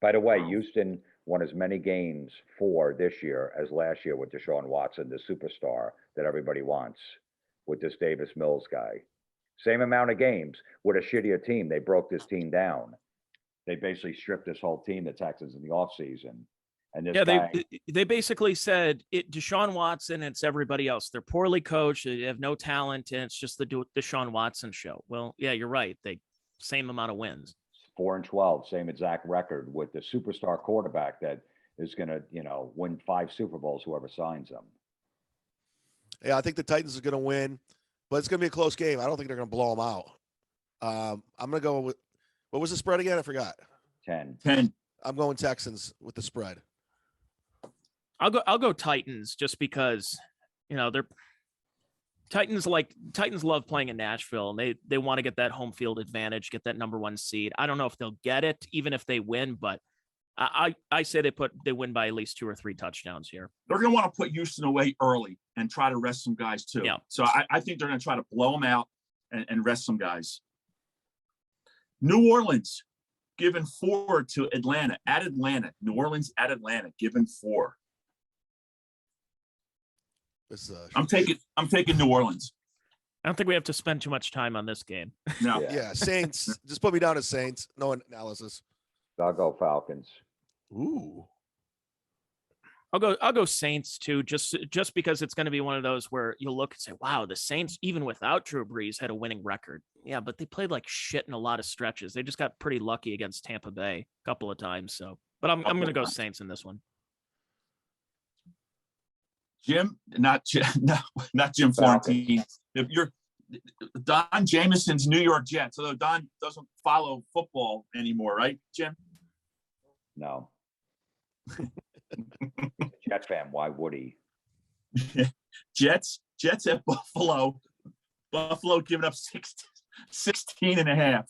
By the way, Houston won as many games for this year as last year with Deshaun Watson, the superstar that everybody wants, with this Davis Mills guy. Same amount of games with a shittier team. They broke this team down. They basically stripped this whole team, the Texans, in the offseason. And this guy, they basically said Deshaun Watson, it's everybody else. They're poorly coached. They have no talent, and it's just the Deshaun Watson show. Well, yeah, you're right. Same amount of wins. 4-12, same exact record with the superstar quarterback that is going to, win 5 Super Bowls, whoever signs him. Yeah, I think the Titans are going to win, but it's going to be a close game. I don't think they're going to blow them out. I'm going to go with, what was the spread again? I forgot. 10. I'm going Texans with the spread. I'll go Titans just because, they're Titans love playing in Nashville, and they want to get that home field advantage, get that number 1 seed. I don't know if they'll get it, even if they win, but I say they win by at least 2 or 3 touchdowns here. They're going to want to put Houston away early and try to rest some guys too. Yeah. So I think they're going to try to blow them out and rest some guys. New Orleans given 4 to Atlanta at Atlanta. New Orleans at Atlanta given 4. I'm taking New Orleans. I don't think we have to spend too much time on this game. No. Yeah, Saints. Just put me down as Saints. No analysis. I'll go Falcons. Ooh. I'll go Saints too, just because it's going to be one of those where you'll look and say, wow, the Saints, even without Drew Brees, had a winning record. Yeah, but they played like shit in a lot of stretches. They just got pretty lucky against Tampa Bay a couple of times. So, but I'm going to go Saints in this one. Jim, not Jim Florentine. If you're Don Jameson's New York Jets, although Don doesn't follow football anymore, right, Jim? No. Jet fan, why would he? Jets at Buffalo. Buffalo giving up 16 and a half.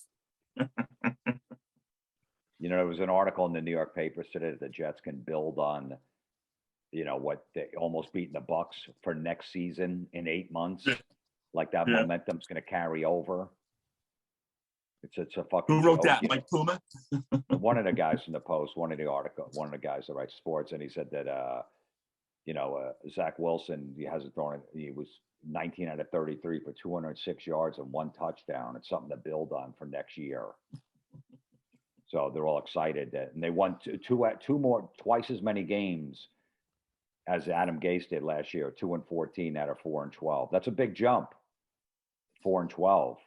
You know, there was an article in the New York papers today that the Jets can build on, you know, what they almost beating the Bucks for next season in 8 months. Yeah. Like that Yeah. momentum's going to carry over. It's a fucking Who wrote joke, that? you know. Mike Puma? One of the guys from the Post, one of the guys that writes sports, and he said that, you know, Zach Wilson, he hasn't thrown it. He was 19 out of 33 for 206 yards and 1 touchdown. It's something to build on for next year. So they're all excited that, and they won twice as many games as Adam Gase did last year, 2-14 out of 4-12. That's a big jump, 4-12.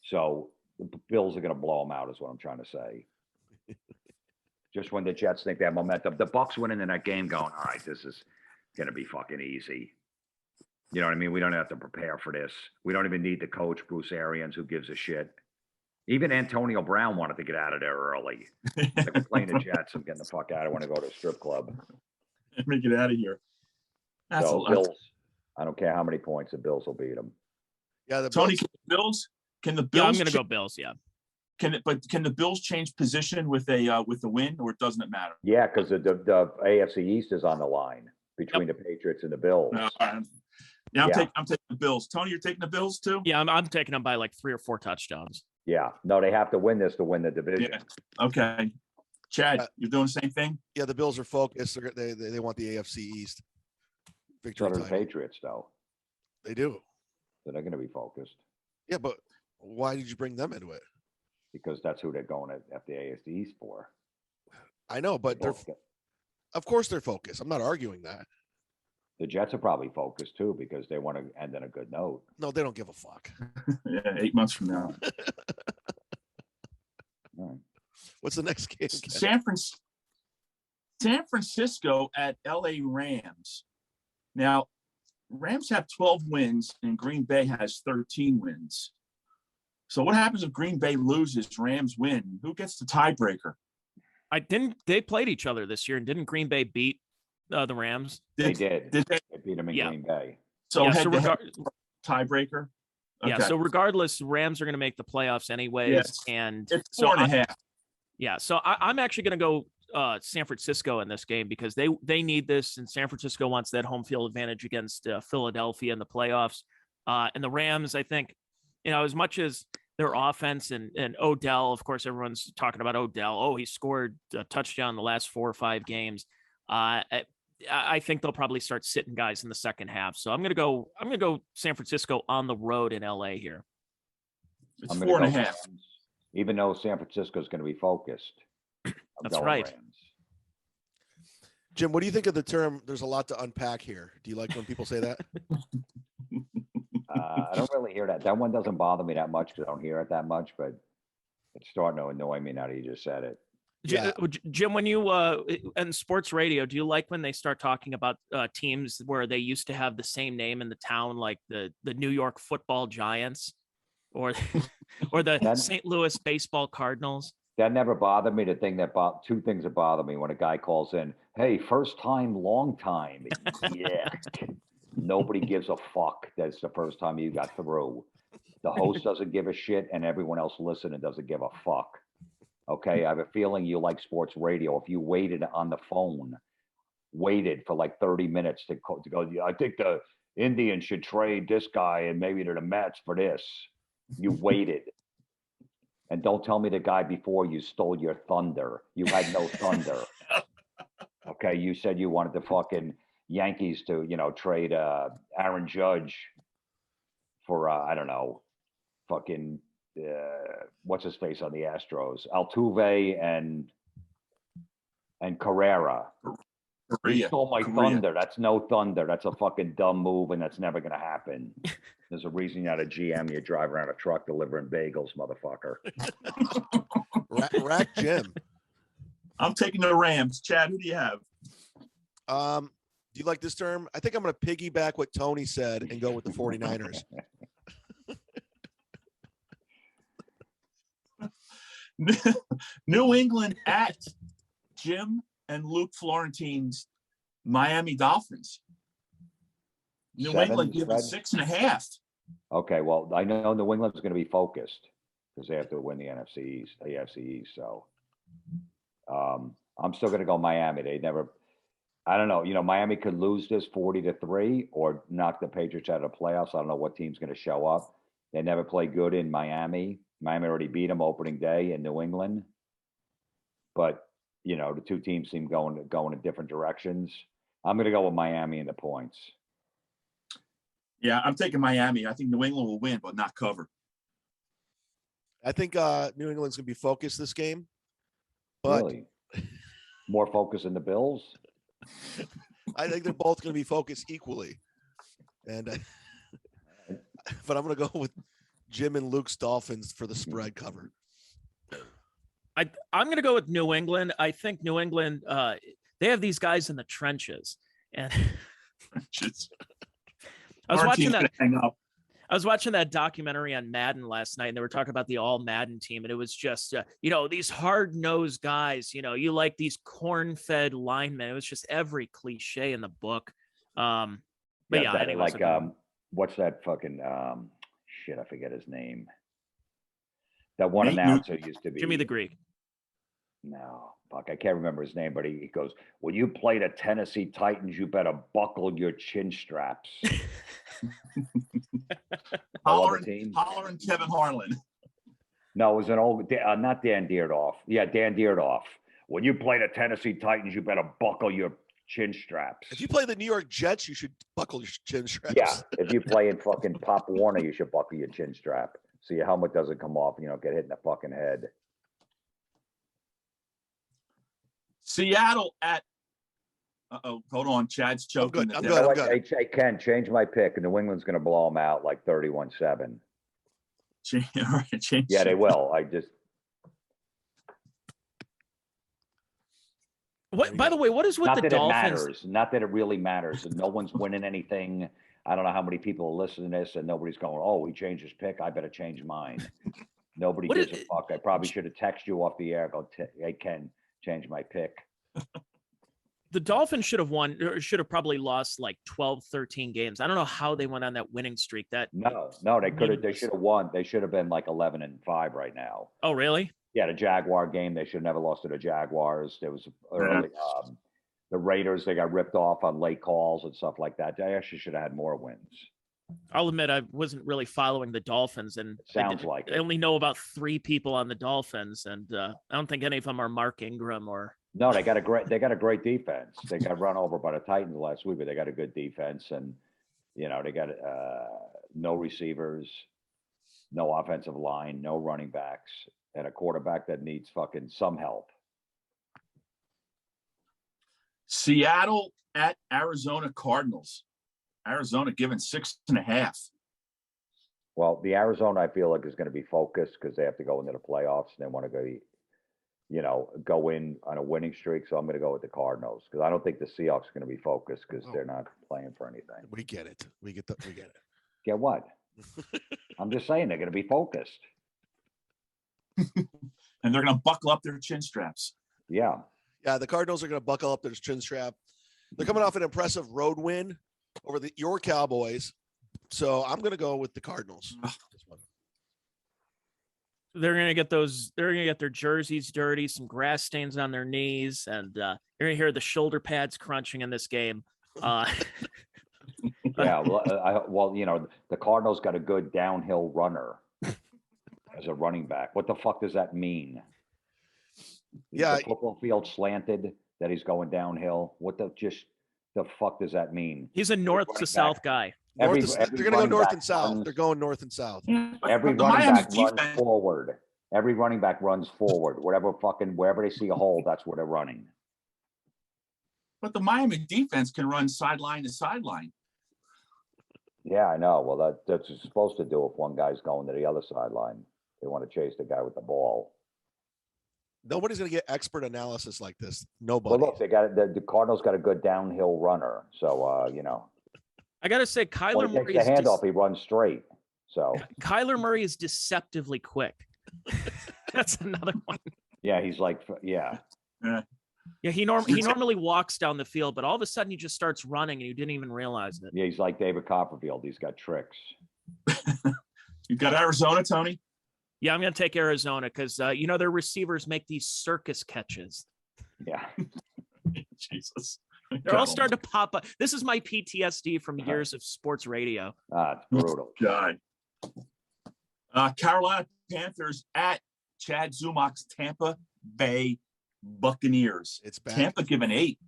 So the Bills are going to blow them out, is what I'm trying to say. Just when the Jets think they have momentum, the Bucks went into that game going, all right, this is going to be fucking easy. You know what I mean? We don't have to prepare for this. We don't even need the coach, Bruce Arians, who gives a shit. Even Antonio Brown wanted to get out of there early. They were playing the Jets. I'm getting the fuck out. I want to go to a strip club. Let me get out of here. That's So a lot. Bills, I don't care how many points, the Bills will beat them. Yeah, the Tony, Bills, can the Bills? Yeah, I'm going to go Bills. Yeah. Can the Bills change position with a win, or doesn't it matter? Yeah, because the AFC East is on the line between the Patriots and the Bills. Yeah, I'm taking the Bills. Tony, you're taking the Bills too? Yeah, I'm taking them by like 3 or 4 touchdowns. Yeah, no, they have to win this to win the division. Yeah. Okay. Chad, you're doing the same thing? yeah, the Bills are focused. They want the AFC East victory So do the title. Patriots, though. They do. So they're going to be focused Yeah, but why did you bring them into it? because that's who they're going at the AFC East for. I know, but of course they're focused. I'm not arguing that. The Jets are probably focused too because they want to end on a good note. No, they don't give a fuck. Yeah, 8 months from now. All right. What's the next game? San Francisco at LA Rams. Now, Rams have 12 wins and Green Bay has 13 wins. So what happens if Green Bay loses, Rams win? Who gets the tiebreaker? They played each other this year, and didn't Green Bay beat the Rams? They did. Did They beat them in Green Bay. So, Yeah, so tiebreaker? Yeah, Okay. so regardless, Rams are going to make the playoffs anyways. Yes. And It's so 4.5. Yeah, so I'm actually going to go San Francisco in this game because they need this, and San Francisco wants that home field advantage against Philadelphia in the playoffs. And the Rams, I think, as much as their offense and Odell, of course, everyone's talking about Odell. Oh, he scored a touchdown in the last 4 or 5 games. I think they'll probably start sitting guys in the second half. So I'm gonna go San Francisco on the road in LA here. It's 4.5. Even though San Francisco is going to be focused. That's right. Rams. Jim, what do you think of the term? There's a lot to unpack here. Do you like when people say that? I don't really hear that. That one doesn't bother me that much because I don't hear it that much, but it's starting to annoy me now that you just said it. Yeah. Jim, when you in sports radio, do you like when they start talking about teams where they used to have the same name in the town, like the New York Football Giants, or the St. Louis Baseball Cardinals? That never bothered me. The thing that two things that bother me when a guy calls in, "Hey, first time, long time." Yeah. Nobody gives a fuck. That's the first time you got through. The host doesn't give a shit, and everyone else listening doesn't give a fuck. Okay, I have a feeling you like sports radio. If you waited on the phone, waited for like 30 minutes to go, I think the Indians should trade this guy and maybe to the Mets for this. You waited. And don't tell me the guy before you stole your thunder. You had no thunder. Okay, you said you wanted the fucking Yankees to, trade Aaron Judge for, I don't know, fucking what's his face on the Astros, Altuve and Carrera. You stole my thunder. That's no thunder. That's a fucking dumb move, and that's never gonna happen. There's a reason you're not a GM. You drive around a truck delivering bagels, motherfucker. Rack Jim. I'm taking the Rams. Chad, who do you have? Do you like this term? I think I'm going to piggyback what Tony said and go with the 49ers. New England at Jim and Luke Florentine's Miami Dolphins. New England given 6.5. Okay, well, I know New England's going to be focused because they have to win the NFC East, the AFC East. So I'm still going to go Miami. They never, I don't know. Miami could lose this 40-3 or knock the Patriots out of the playoffs. I don't know what team's going to show up. They never play good in Miami. Miami already beat them opening day in New England. But, the two teams seem going in different directions. I'm going to go with Miami in the points. Yeah, I'm taking Miami. I think New England will win, but not cover. I think New England's going to be focused this game. But Really? More focus in the Bills? I think they're both going to be focused equally. And but I'm going to go with Jim and Luke's Dolphins for the spread cover. I'm going to go with New England. I think New England, they have these guys in the trenches. And I was watching that documentary on Madden last night, and they were talking about the all Madden team. And it was just, these hard-nosed guys, you like these corn-fed linemen. It was just every cliche in the book. But yeah, anyways, what's that fucking, shit, I forget his name. That one announcer used to be Jimmy the Greek. No, fuck, I can't remember his name, but he goes, when you play the Tennessee Titans, you better buckle your chin straps. Hollering Kevin Harlan. No, it was an old, not Dan Dierdorf. Yeah, Dan Dierdorf. When you play the Tennessee Titans, you better buckle your chin straps. If you play the New York Jets, you should buckle your chin straps. Yeah, if you play in fucking Pop Warner, you should buckle your chin strap so your helmet doesn't come off and you don't get hit in the fucking head. Seattle at. Hold on. Chad's choking. I'm good. Hey, Ken, change my pick. And New England's going to blow them out like 31-7. Yeah, they will. By the way, what is with the Dolphins? Not that it really matters. And no one's winning anything. I don't know how many people are listening to this and nobody's going, oh, he changed his pick. I better change mine. Nobody gives a fuck. I probably should have texted you off the air. Go, hey, Ken, change my pick. The Dolphins should have won, or should have probably lost like 12, 13 games. I don't know how they went on that winning streak. No, they could have. They should have won. They should have been like 11-5 right now. Oh, really? Yeah, the Jaguar game. They should have never lost to the Jaguars. There was early. The Raiders, they got ripped off on late calls and stuff like that. They actually should have had more wins. I'll admit I wasn't really following the Dolphins, and I only know about 3 people on the Dolphins, and I don't think any of them are Mark Ingram or. No, they got a great defense. They got run over by the Titans last week, but they got a good defense, and they got no receivers, no offensive line, no running backs, and a quarterback that needs fucking some help. Seattle at Arizona Cardinals. Arizona given 6.5. Well, the Arizona, I feel like, is going to be focused because they have to go into the playoffs and they want to go in on a winning streak. So I'm going to go with the Cardinals because I don't think the Seahawks are going to be focused because they're not playing for anything. We get it. We get it. Get what? I'm just saying they're going to be focused. And they're going to buckle up their chin straps. Yeah. Yeah, the Cardinals are going to buckle up their chin strap. They're coming off an impressive road win over your Cowboys. So I'm going to go with the Cardinals. They're going to get their jerseys dirty, some grass stains on their knees, and you're going to hear the shoulder pads crunching in this game. Yeah, the Cardinals got a good downhill runner as a running back. What the fuck does that mean? Yeah, the football field slanted that he's going downhill. What the fuck does that mean? He's a north to south guy. They're going to go north and south. They're going north and south. Every running back runs forward. Every running back runs forward. Wherever they see a hole, that's where they're running. But the Miami defense can run sideline to sideline. Yeah, I know. Well, that's what you're supposed to do if one guy's going to the other sideline. They want to chase the guy with the ball. Nobody's going to get expert analysis like this. Nobody. Well, look, the Cardinals got a good downhill runner. So, I got to say, Kyler Murray takes the handoff, he runs straight. So Kyler Murray is deceptively quick. That's another one. Yeah, he's like, yeah. Yeah, he normally walks down the field, but all of a sudden he just starts running and you didn't even realize it. Yeah, he's like David Copperfield. He's got tricks. You got Arizona, Tony? Yeah, I'm going to take Arizona because, their receivers make these circus catches. Yeah. Jesus. They're all starting to pop up. This is my PTSD from years of sports radio. It's brutal. God. Carolina Panthers at Chad Zumock's Tampa Bay Buccaneers. It's back. Tampa giving 8.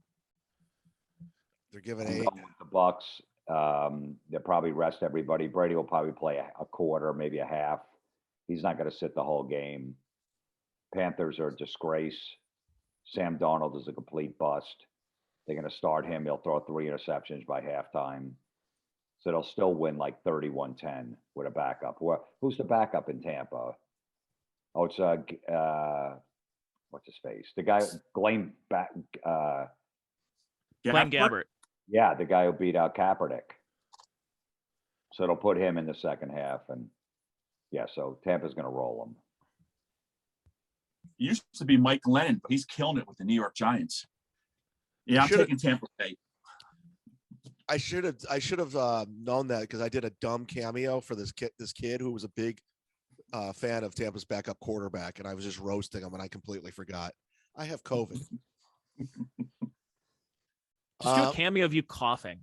They're giving I'm 8. going with the Bucks. They'll probably rest everybody. Brady will probably play a quarter, maybe a half. He's not going to sit the whole game. Panthers are a disgrace. Sam Darnold is a complete bust. They're going to start him. He'll throw 3 interceptions by halftime. So they'll still win like 31-10 with a backup. Who's the backup in Tampa? Oh, it's what's his face? The guy, Glenn Gabbert. Yeah, the guy who beat out Kaepernick. So they'll put him in the second half. And yeah, so Tampa's going to roll him. Used to be Mike Lennon, but he's killing it with the New York Giants. Yeah, I'm taking Tampa Bay. I should have known that because I did a dumb cameo for this kid who was a big fan of Tampa's backup quarterback, and I was just roasting him, and I completely forgot. I have COVID. Just do a cameo of you coughing.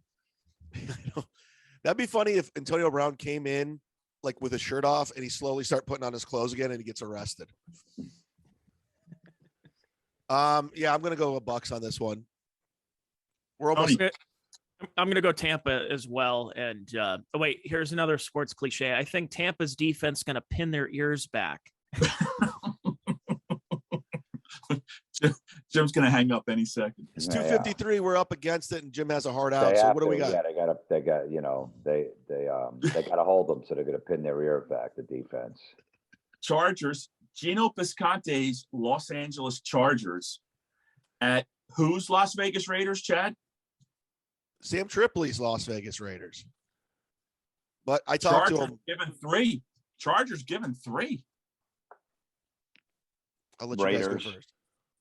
That'd be funny if Antonio Brown came in like with his shirt off and he slowly start putting on his clothes again and he gets arrested. Yeah, I'm gonna go with Bucks on this one. We're almost. I'm gonna go Tampa as well. And wait, here's another sports cliche. I think Tampa's defense gonna pin their ears back. Jim's gonna hang up any second. It's 2:53. We're up against it, and Jim has a hard out. So what do we got? Yeah, they got they got to hold them, so they're gonna pin their ear back. The defense. Chargers. Gino Piscante's Los Angeles Chargers at whose Las Vegas Raiders, Chad? Sam Tripoli's Las Vegas Raiders. But I talked to him. Chargers given 3. I'll let you Raiders, guys go first.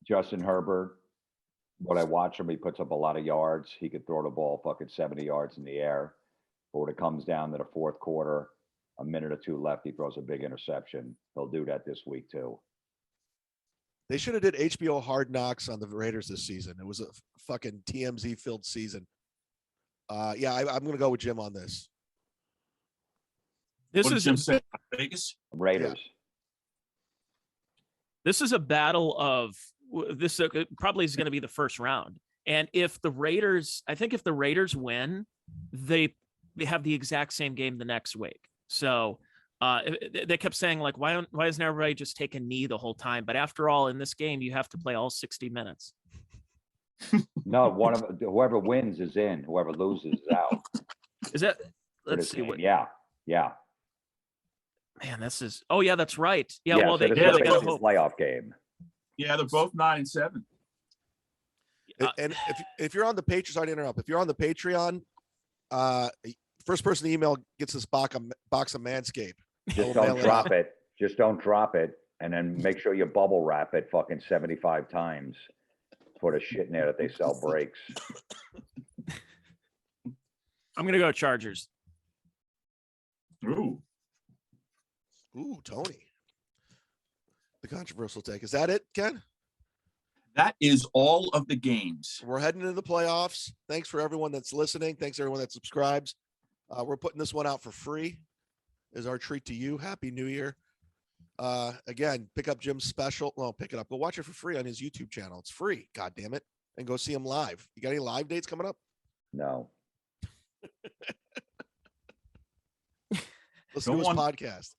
Justin Herbert. When I watch him, he puts up a lot of yards. He could throw the ball fucking 70 yards in the air. But when it comes down to the fourth quarter, a minute or two left, he throws a big interception. He'll do that this week too. They should have did HBO Hard Knocks on the Raiders this season. It was a fucking TMZ filled season. Yeah, I'm going to go with Jim on this. What did Jim say? Vegas Raiders. Yeah. This is a battle of this. Probably is going to be the first round. And if the Raiders win, they have the exact same game the next week. So they kept saying, like, why isn't everybody just take a knee the whole time? But after all, in this game, you have to play all 60 minutes. No, whoever wins is in. Whoever loses is out. Is that? Let's see. Yeah. Man, this is. Oh yeah, that's right. Yeah. Well, so they got a a playoff game. Yeah, they're both 9-7. And if you're on the Patreon, sorry to interrupt. If you're on the Patreon, first person to email gets this box of Manscaped. Just don't drop it. Just don't drop it, and then make sure you bubble wrap it fucking 75 times. Put a shit in there that they sell breaks. I'm gonna go Chargers. Ooh, Tony. The controversial take. Is that it, Ken? that is all of the games. We're heading into the playoffs. Thanks for everyone that's listening. Thanks everyone that subscribes. We're putting this one out for free as our treat to you. Happy New Year. Again, pick up Jim's special. Well, pick it up. Go watch it for free on his YouTube channel. It's free. God damn it. And go see him live. You got any live dates coming up? No. Listen to his podcast.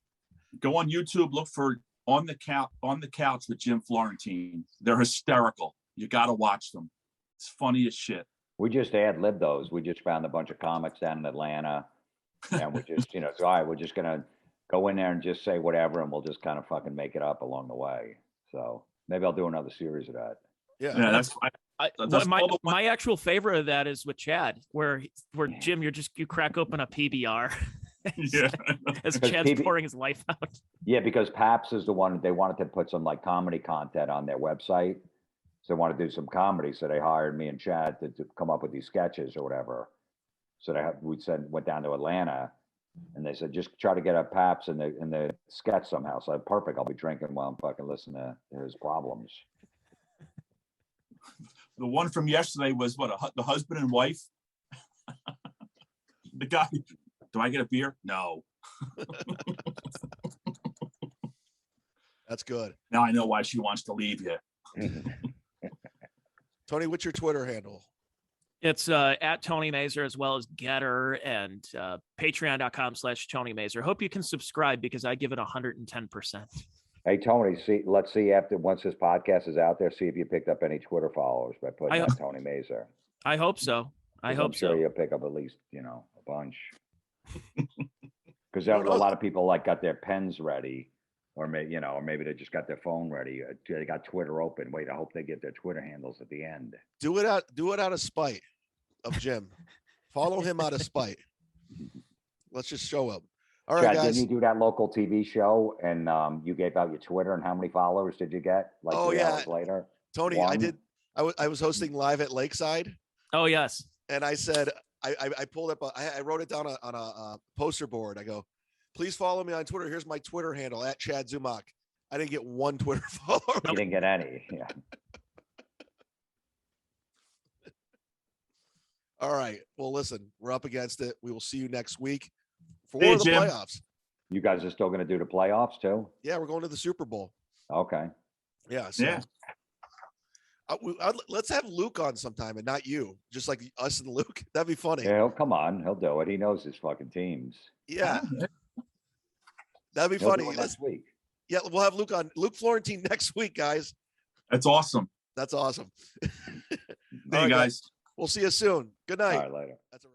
Go on YouTube. Look for on the couch with Jim Florentine. They're hysterical. You got to watch them. It's funny as shit. We just ad-lib those. We just found a bunch of comics down in Atlanta, and we just, so all right, we're just gonna go in there and just say whatever, and we'll just kind of fucking make it up along the way. So maybe I'll do another series of that. Yeah, that's my actual favorite of that is with Chad, where Jim, you crack open a PBR. Yeah, as Chad's pouring his life out. Yeah, because Paps is the one they wanted to put some like comedy content on their website. So they wanted to do some comedy. So they hired me and Chad to come up with these sketches or whatever. So went down to Atlanta And they said, just try to get a Paps in the sketch somehow. So perfect. I'll be drinking while I'm fucking listening to his problems. The one from yesterday was what, the husband and wife? The guy, do I get a beer? No. That's good. Now I know why she wants to leave you. Tony, what's your Twitter handle? It's at Tony Mazer, as well as Getter and patreon.com/Tony Mazer. Hope you can subscribe because I give it 110%. Hey, Tony, let's see once this podcast is out there, see if you picked up any Twitter followers by putting out Tony Mazer. I hope so. I'm sure you'll pick up at least, a bunch. Because a lot of people got their pens ready, or maybe they just got their phone ready. They got Twitter open. Wait, I hope they get their Twitter handles at the end. Do it out of spite of Jim. Follow him out of spite. Let's just show him. All right, Chad, guys. didn't you do that local TV show and you gave out your Twitter, and how many followers did you get? 3 hours later? Tony, One? I did. I was hosting live at Lakeside. Oh, yes. And I said, I pulled up, I wrote it down on a poster board. I go, please follow me on Twitter. Here's my Twitter handle at Chad Zumock. I didn't get one Twitter follower. You didn't get any. Yeah. All right. Well, listen, we're up against it. We will see you next week for Hey, the Jim. playoffs. You guys are still going to do the playoffs too? Yeah, we're going to the Super Bowl. Okay. Yeah. So, Yeah. let's have Luke on sometime and not you, just like us and Luke. That'd be funny. Yeah, come on. He'll do it. He knows his fucking teams. Yeah. That'd be He'll funny. do it next week. Yeah, we'll have Luke on. Luke Florentine next week, guys. That's awesome. That's awesome. Hey, All right, guys. We'll see you soon. Good night. All right, later. That's a